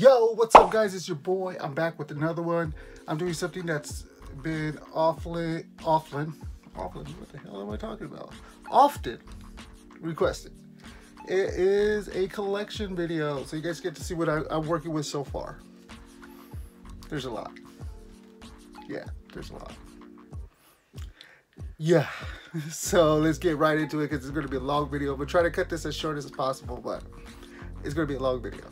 Yo, what's up guys? It's your boy. I'm back with another one. I'm doing something that's been often, what the hell am I talking about? Often requested. It is a collection video, so you guys get to see what I'm working with so far. There's a lot. Yeah, there's a lot. Yeah, so let's get right into it because it's going to be a long video. I'm going to try to cut this as short as possible, but it's going to be a long video.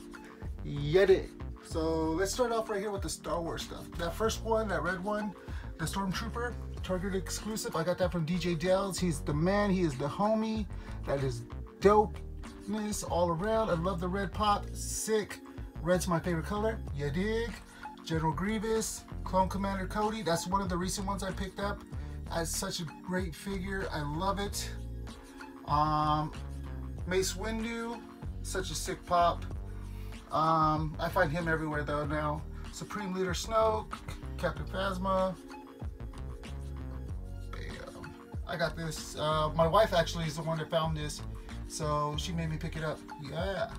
Get it. So let's start off right here with the Star Wars stuff. That first one, that red one, the Stormtrooper, Target exclusive. I got that from DJ Dells. He's the man. He is the homie. That is dopeness all around. I love the red pop. Sick. Red's my favorite color. You dig? General Grievous, Clone Commander Cody. That's one of the recent ones I picked up. As such a great figure. I love it. Mace Windu, such a sick pop. I find him everywhere though now. Supreme Leader Snoke, Captain Phasma. Bam. I got this. My wife actually is the one that found this, so she made me pick it up. Yeah.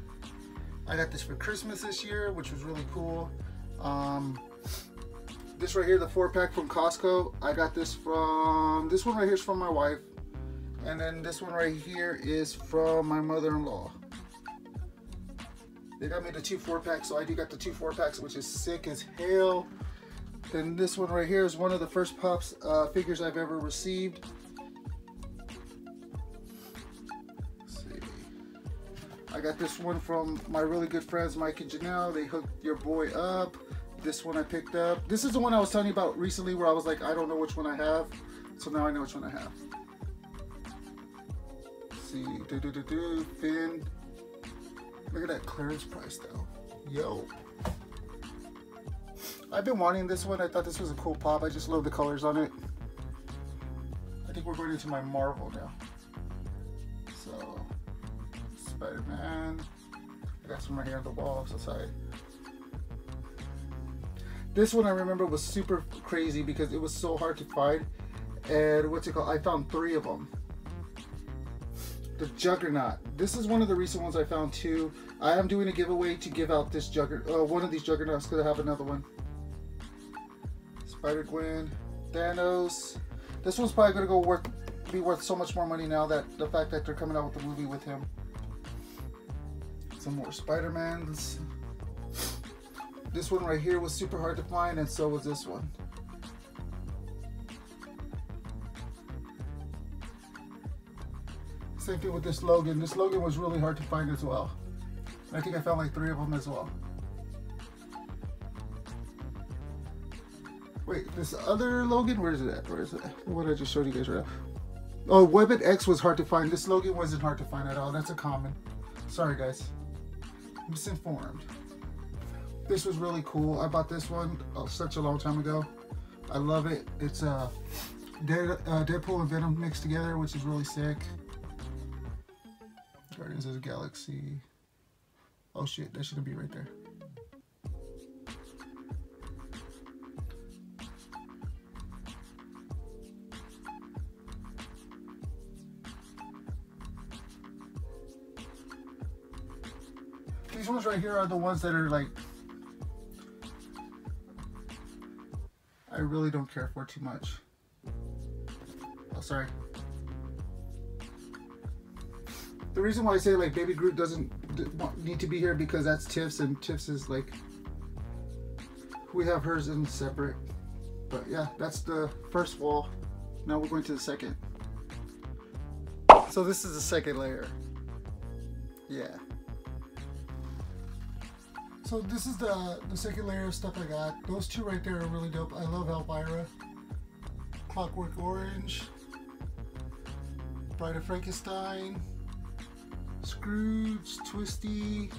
I got this for Christmas this year, which was really cool. This right here, the 4-pack from Costco. I got this from, this one right here is from my wife. And then this one right here is from my mother-in-law. They got me the 2 4-packs, so I do got the 2 4-packs, which is sick as hell. Then this one right here is one of the first Pops figures I've ever received. Let's see. I got this one from my really good friends, Mike and Janelle. They hooked your boy up. This one I picked up. This is the one I was telling you about recently where I was like, I don't know which one I have. So now I know which one I have. Let's see. Finn. Look at that clearance price though. Yo. I've been wanting this one. I thought this was a cool pop. I just love the colors on it. I think we're going into my Marvel now. So, Spider-Man. I got some right here on the wall outside. This one I remember was super crazy because it was so hard to find. And what's it called? I found 3 of them. The Juggernaut. This is one of the recent ones I found too. I am doing a giveaway to give out this one of these Juggernauts because I have another one. Spider-Gwen, Thanos. This one's probably gonna be worth so much more money now that the fact that they're coming out with the movie with him. Some more Spider-Mans. This one right here was super hard to find, and so was this one. Same thing with this Logan. This Logan was really hard to find as well. I think I found like 3 of them as well. Wait, this other Logan, where is it at? Where is it? What I just showed you guys right now. Oh, Weapon X was hard to find. This Logan wasn't hard to find at all. That's a common. Sorry guys. Misinformed. This was really cool. I bought this one such a long time ago. I love it. It's Deadpool and Venom mixed together, which is really sick. Guardians of the Galaxy. Oh shit, that shouldn't be right there. These ones right here are the ones that are like, I really don't care for too much. Oh, sorry. The reason why I say like Baby Groot doesn't need to be here because that's Tiff's, and Tiff's is like, we have hers in separate. But yeah, that's the first wall. Now we're going to the second. So this is the second layer. Yeah. So this is the second layer of stuff I got. Those 2 right there are really dope. I love Elvira. Clockwork Orange. Bride of Frankenstein. Scrooge, Twisty,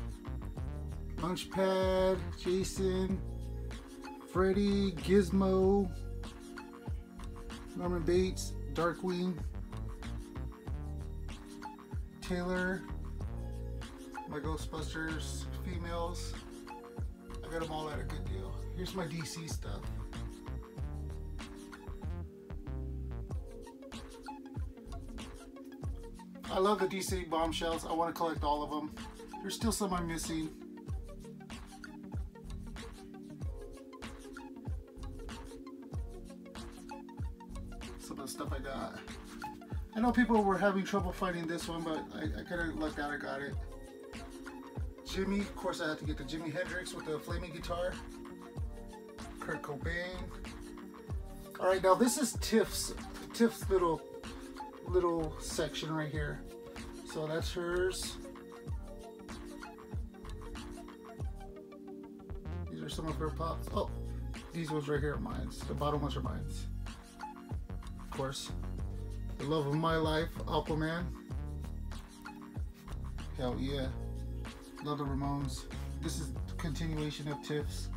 Launchpad, Jason, Freddy, Gizmo, Norman Bates, Darkwing, Taylor, my Ghostbusters females. I got them all at a good deal. Here's my DC stuff. I love the DC bombshells. I want to collect all of them. There's still some I'm missing. the stuff I got. I know people were having trouble finding this one, but I kind of lucked out. I got it. Jimmy, of course I had to get the Jimi Hendrix with the flaming guitar. Kurt Cobain. All right, now this is Tiff's little section right here. So that's hers. These are some of her pops. Oh, these ones right here are mine. The bottom ones are mine. Of course, the love of my life, Aquaman. Hell yeah. Love the Ramones. This is the continuation of Tiff's.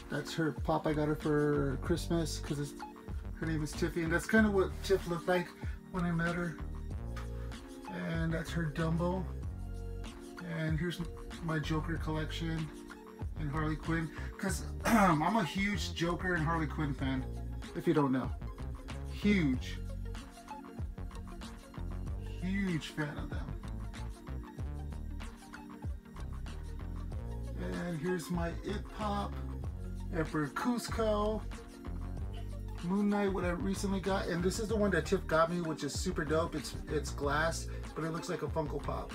That's her pop. I got her for Christmas because her name is Tiffy, and that's kind of what Tiff looked like when I met her. And that's her Dumbo. And here's my Joker collection and Harley Quinn, because I'm a huge Joker and Harley Quinn fan, if you don't know. Huge fan of them. And here's my It Pop, Emperor Cusco, Moon Knight, what I recently got, and this is the one that Tiff got me, which is super dope. It's glass, but it looks like a Funko Pop.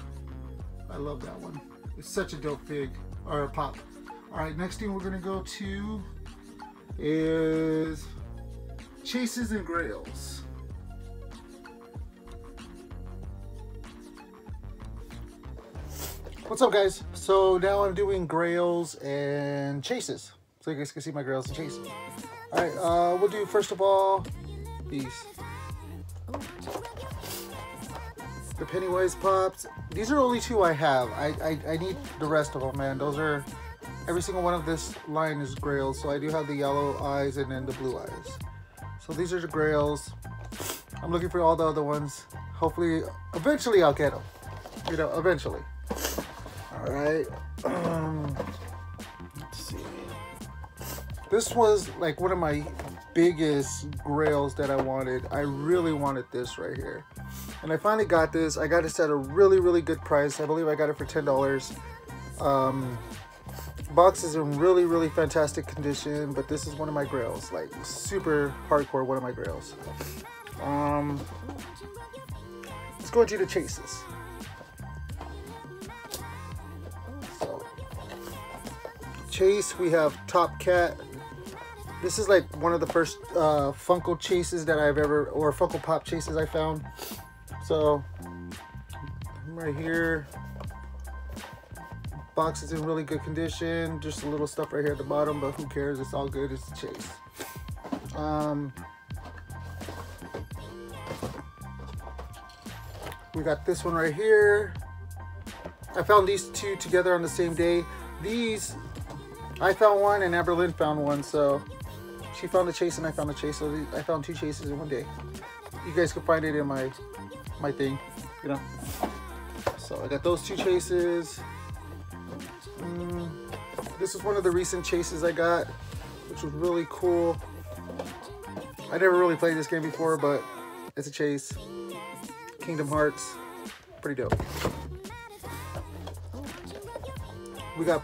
I love that one. It's such a dope fig, or a pop. All right, next thing we're gonna go to is Chases and Grails. What's up, guys? So now I'm doing Grails and Chases, so you guys can see my Grails and Chases. All right, we'll do first of all these. The Pennywise pops. These are only two I have. I need the rest of them, man. Those are, every single one of this line is Grails. So I do have the yellow eyes and then the blue eyes. So these are the Grails. I'm looking for all the other ones. Hopefully, eventually I'll get them. You know, eventually. All right. Let's see. This was like one of my biggest Grails that I wanted. I really wanted this right here. And I finally got this. I got this at a really, really good price. I believe I got it for $10. Box is in really, really fantastic condition, but this is one of my Grails, like super hardcore one of my Grails. Let's go into the Chases. So, Chase, we have Top Cat. This is like one of the first Funko Chases that I've ever, or Funko Pop Chases I found. So, right here, box is in really good condition. Just a little stuff right here at the bottom, but who cares? It's all good. It's a Chase. We got this one right here. I found these two together on the same day. These, I found one and Amberlynn found one. So she found a Chase and I found a Chase. So I found two Chases in one day. You guys can find it in my thing, you know. So I got those two Chases. This is one of the recent Chases I got, which was really cool. I never really played this game before, but it's a Chase. Kingdom Hearts, pretty dope. We got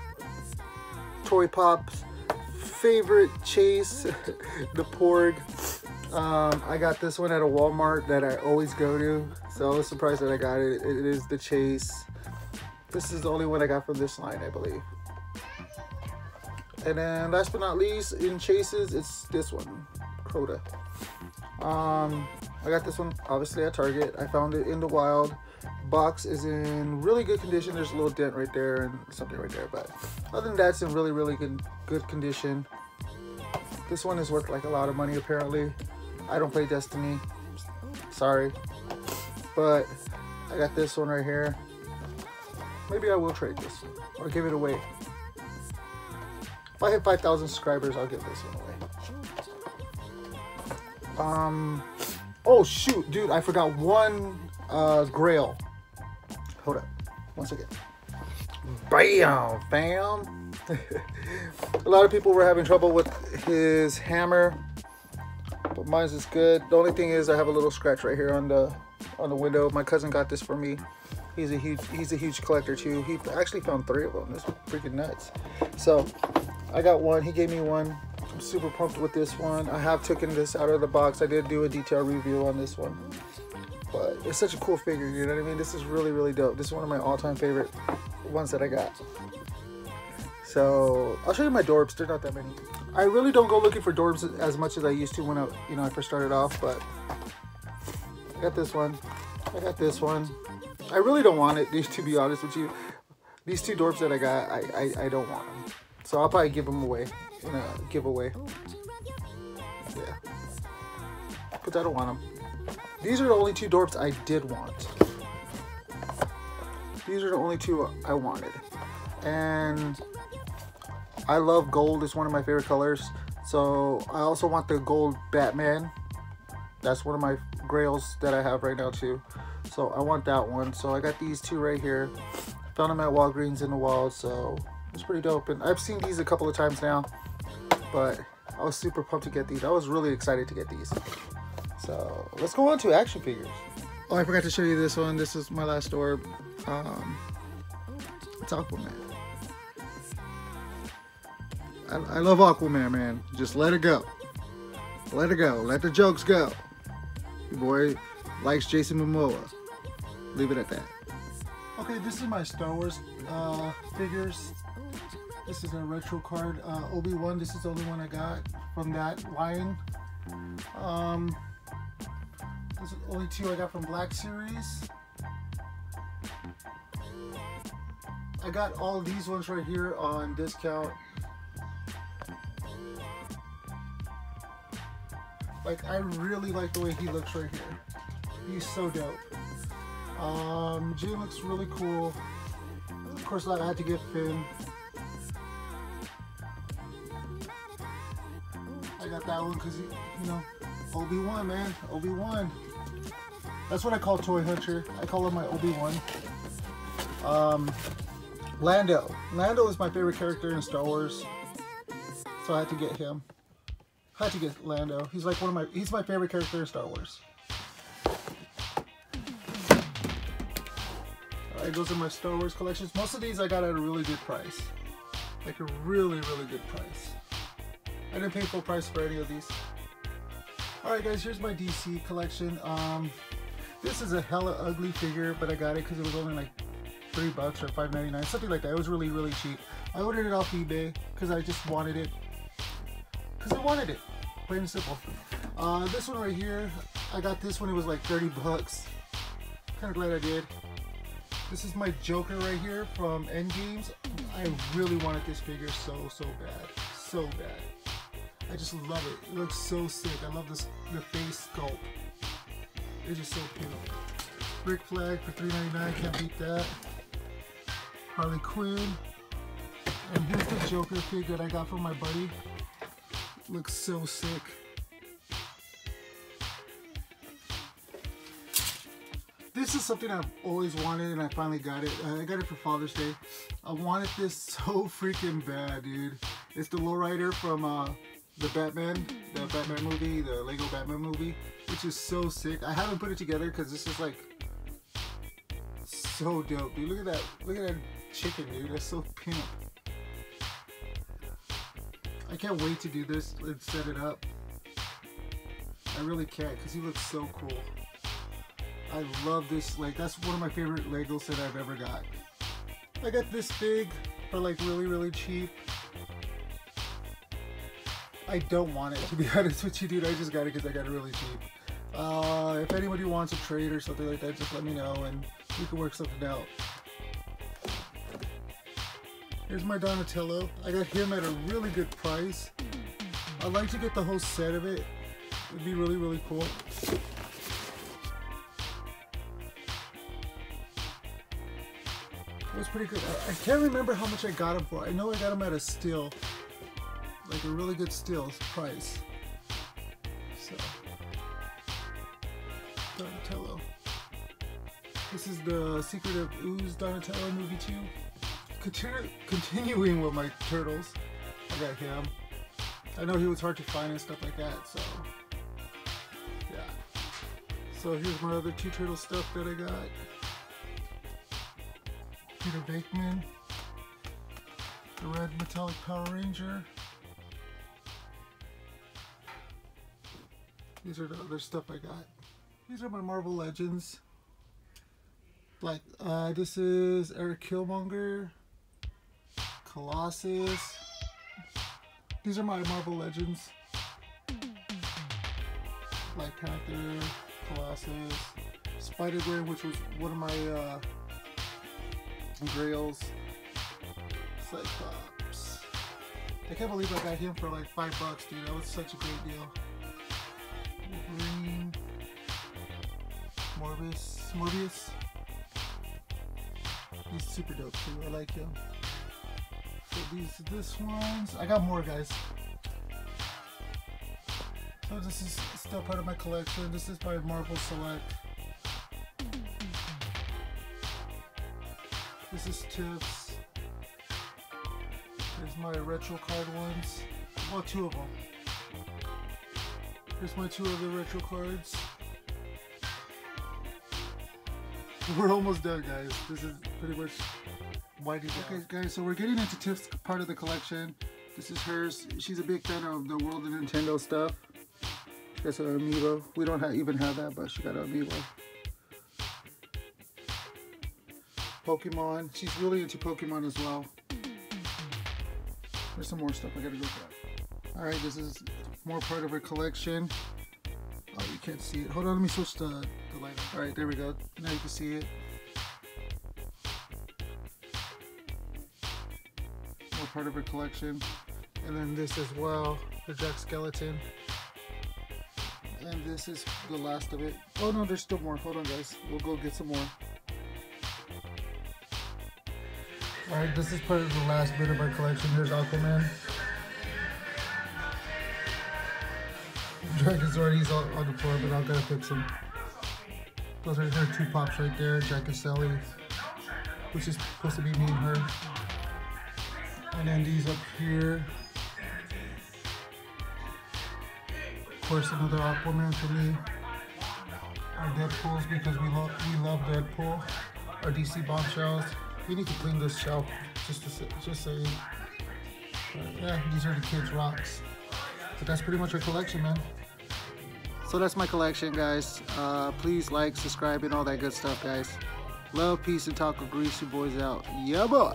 Toy Pop's favorite Chase, the Porg. I got this one at a Walmart that I always go to, so I was surprised that I got it. It is the Chase. This is the only one I got from this line, I believe. And then last but not least, in Chases, it's this one, Crota. I got this one obviously at Target. I found it in the wild. Box is in really good condition. There's a little dent right there and something right there, but other than that, it's in really, really good condition. This one is worth like a lot of money apparently. I don't play Destiny, sorry, but I got this one right here. Maybe I will trade this one or give it away. If I hit 5,000 subscribers, I'll give this one away. Oh shoot, dude, I forgot one Grail. Hold up, one second. Bam, fam. A lot of people were having trouble with his hammer, but mine's is good. The only thing is I have a little scratch right here on the window. My cousin got this for me. He's a huge collector too. He actually found 3 of them. That's freaking nuts. So I got one. He gave me one. I'm super pumped with this one. I have taken this out of the box. I did do a detailed review on this one. But it's such a cool figure, you know what I mean? This is really, really dope. This is one of my all-time favorite ones that I got. So I'll show you my Dorbs. There's not that many. I really don't go looking for Dorbs as much as I used to when I first started off, but I got this one. I got this one. I really don't want it, to be honest with you. These 2 Dorbs that I got, I don't want them. So I'll probably give them away in a giveaway. Yeah. Because I don't want them. These are the only 2 Dorbs I did want. These are the only 2 I wanted. And I love gold. It's one of my favorite colors. So I also want the gold Batman. That's one of my Grails that I have right now too. So I want that one. So I got these 2 right here. Found them at Walgreens in the wild. So it's pretty dope. And I've seen these a couple of times now. But I was super pumped to get these. I was really excited to get these. So let's go on to action figures. Oh, I forgot to show you this one. This is my last orb. It's Aquaman. I love Aquaman, man. Just let it go. Let it go. Let the jokes go. Your boy likes Jason Momoa. Leave it at that. Okay, this is my Star Wars figures. This is a retro card. Obi-Wan, this is the only one I got from that line. This is the only 2 I got from Black Series. I got all these ones right here on discount. Like, I really like the way he looks right here. He's so dope. Jin looks really cool. Of course, I had to get Finn. I got that one because, you know, Obi-Wan, man. Obi-Wan. That's what I call Toy Hunter. I call him my Obi-Wan. Lando. Lando is my favorite character in Star Wars. So I had to get him. I had to get Lando. He's like he's my favorite character in Star Wars. Alright, those are my Star Wars collections. Most of these I got at a really good price. Like a really, really good price. I didn't pay full price for any of these. Alright guys, here's my DC collection. This is a hella ugly figure, but I got it because it was only like $3 or $5.99, something like that. It was really, really cheap. I ordered it off eBay because I just wanted it. Because I wanted it. Plain and simple. This one right here, I got this one. It was like 30 bucks. Kind of glad I did. This is my Joker right here from Endgames. I really wanted this figure so bad. So bad. I just love it. It looks so sick. I love the face sculpt. It's just so cute. Rick Flag for $3.99. Can't beat that. Harley Quinn. And here's the Joker fig that I got from my buddy. Looks so sick. This is something I've always wanted and I finally got it. I got it for Father's Day. I wanted this so freaking bad, dude. It's the lowrider from the Batman movie, the Lego Batman movie, which is so sick. I haven't put it together because this is like so dope, dude. Look at that chicken, dude. That's so pimp. I can't wait to do this and set it up. I really can't because he looks so cool. I love this. Like, that's one of my favorite Legos that I've ever got. I got this big for like really, really cheap. I don't want it, to be honest with you, dude. I just got it because I got it really cheap. If anybody wants a trade or something like that, just let me know and we can work something out. Here's my Donatello. I got him at a really good price. I'd like to get the whole set of it. It'd be really, really cool. It was pretty good. I can't remember how much I got him for. I know I got him at a steal. Like a really good steal price. So, Donatello. This is the Secret of Ooze Donatello movie 2. Continuing with my turtles. I got him. I know he was hard to find and stuff like that, so yeah. So here's my other 2 turtle stuff that I got. Peter Venkman, the red metallic Power Ranger. These are the other stuff I got. These are my Marvel Legends. Like, this is Eric Killmonger, Colossus. These are my Marvel Legends. Black Panther, Colossus, Spider-Gwen, which was one of my Grails, Cyclops. I can't believe I got him for like $5, dude. That was such a great deal. Wolverine, Morbius. He's super dope too. I like him. So this ones. I got more, guys. So this is still part of my collection. This is my Marvel Select. This is Tiff's. There's my retro card ones. Well, 2 of them. Here's my 2 other retro cards. We're almost done, guys. This is pretty much winding down. Okay, guys, so we're getting into Tiff's part of the collection. This is hers. She's a big fan of the World of Nintendo stuff. She got an amiibo. We don't even have that, but she got an amiibo. Pokemon. She's really into Pokemon as well. There's some more stuff I gotta go grab. Alright, this is more part of her collection. Oh, you can't see it. Hold on, let me switch the light. Alright, there we go. Now you can see it. More part of her collection. And then this as well, the Jack Skeleton. And this is the last of it. Oh no, there's still more. Hold on, guys. We'll go get some more. Alright, this is part of the last bit of our collection. Here's Aquaman. Dragonzord, he's on the floor, but I'll gotta fix him. Those are her 2 pops right there, Jack and Sally, which is supposed to be me and her. And then these up here. Of course, another Aquaman for me. Our Deadpools, because we love Deadpool. Our DC Bombshells. We need to clean this shelf, just saying. Yeah, these are the kids' rocks. But that's pretty much our collection, man. So that's my collection, guys. Please like, subscribe, and all that good stuff, guys. Love, peace, and taco grease. You boys out. Yeah, boy.